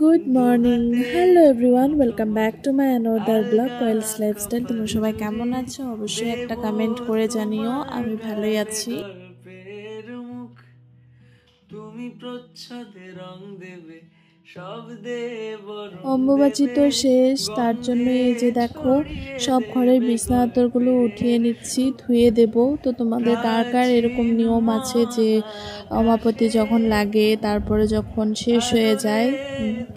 Good morning. Hello everyone. Welcome back to my another blog Coils Lifestyle. তোমরা সবাই কেমন আছো? অবশ্যই একটা কমেন্ট করে জানিও। আমি ভালোই আছি। তুমি প্রচ্ছদে রং দেবে সব দেব অম্বুবাচী তো শেষ, তার জন্য এই যে দেখো সব ঘরের বিছানা আদরগুলো উঠিয়ে নিচ্ছি, ধুয়ে দেব। তো তোমাদের কার কার এরকম নিয়ম আছে যে অমাপতি যখন লাগে তারপরে যখন শেষ হয়ে যায়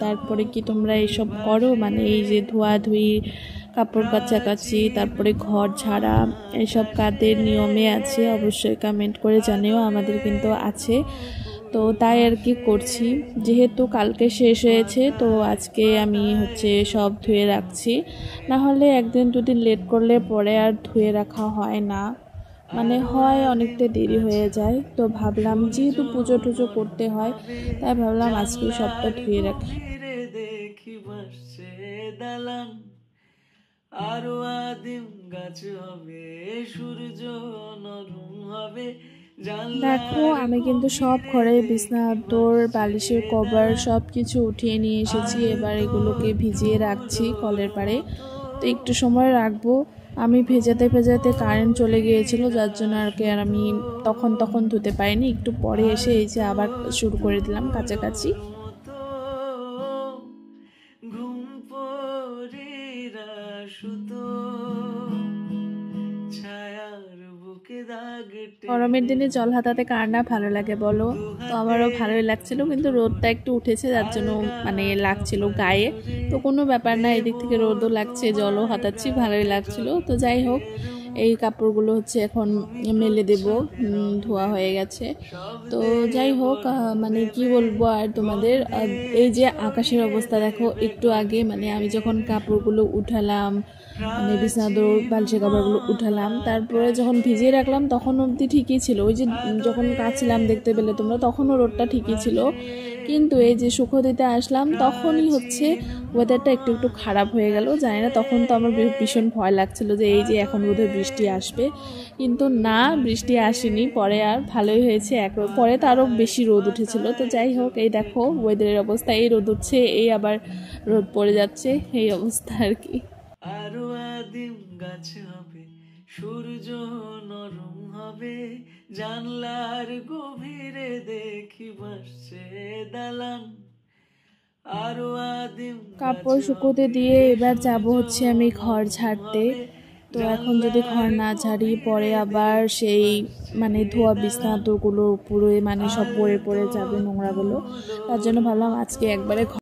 তারপরে কি তোমরা এইসব করো? মানে এই যে ধোয়াধুয়ি, কাপড় কাচাকাচি, তারপরে ঘর ঝাড়া, এইসব কাদের নিয়মে আছে অবশ্যই কমেন্ট করে জানিও। আমাদের কিন্তু আছে, তো তাই আর কি করছি। যেহেতু কালকে শেষ হয়েছে তো আজকে আমি সব ধুয়ে রাখছি, না হলে একদিন দুদিন লেট করলে পরে আর ধুয়ে রাখা হয় না, মানে হয় অনেকটা দেরি হয়ে যায়। তো ভাবলাম যেহেতু পুজো টুজো করতে হয় তাই ভাবলাম আজকে সবটা ধুয়ে রাখি। আরো আদিম গাছ হবে, সূর্য নরম হবে। দেখো আমি কিন্তু সব ঘরে বিছনা আদর, বালিশের কভার সব কিছু উঠিয়ে নিয়ে এসেছি। এবার এগুলোকে ভিজিয়ে রাখছি কলের পাড়ে। তো একটু সময় রাখবো। আমি ভেজাতে ভেজাতে কারেন্ট চলে গিয়েছিল, যার জন্য আর আমি তখন ধুতে পারিনি। একটু পরে এসে এই যে আবার শুরু করে দিলাম কাছাকাছি। গরমের দিনে জল হাতাতে কার না ভালো লাগে বলো? তো আমারও ভালোই লাগছিল, কিন্তু রোদটা একটু উঠেছে যার জন্য মানে লাগছিল গায়ে। তো কোনো ব্যাপার না, এদিক থেকে রোদও লাগছে জলও হাতাচ্ছি, ভালোই লাগছিল। তো যাই হোক, এই কাপড়গুলো এখন মেলে দেব, ধোয়া হয়ে গেছে। তো যাই হোক, মানে কি বলবো আর তোমাদের, এই যে আকাশের অবস্থা দেখো। একটু আগে মানে আমি যখন কাপড়গুলো উঠালাম, মানে বিছানাদর বালিশের কাপড়গুলো উঠালাম, তারপরে যখন ভিজিয়ে রাখলাম তখন অবধি ঠিকই ছিল। ওই যে যখন কাচলাম দেখতে পেলে তোমরা, তখনও রোদটা ঠিকই ছিল। কিন্তু এই যে শুকো দিতে আসলাম তখনই ওয়েদারটা একটু একটু খারাপ হয়ে গেল। জানি না, তখন তো আমার ভীষণ ভয় লাগছিল যে এই যে এখন বোধহয় বৃষ্টি আসবে, কিন্তু না, বৃষ্টি আসেনি। পরে আর ভালোই হয়েছে, পরে তো আরও বেশি রোদ উঠেছিল। তো যাই হোক, এই দেখো ওয়েদারের অবস্থা, এই রোদ উঠছে, এই আবার রোদ পড়ে যাচ্ছে, এই অবস্থা আর কি। আরো আদিম গাছ হবে, সূর্য নরম হবে, জানলার গভীরে দেখি ভাসছে দালান। আরো আদিম কাপড় শুকোতে দিয়ে এবার যাব আমি ঘর ঝাড়তে। তো এখন যদি ঘর না ঝাড়ি পরে আবার সেই মানে ধোয়া বিছানাগুলো পুরো মানে সব পড়ে পড়ে যাবে নোংরাগুলো। তার জন্য ভাবলাম আজকে একবারে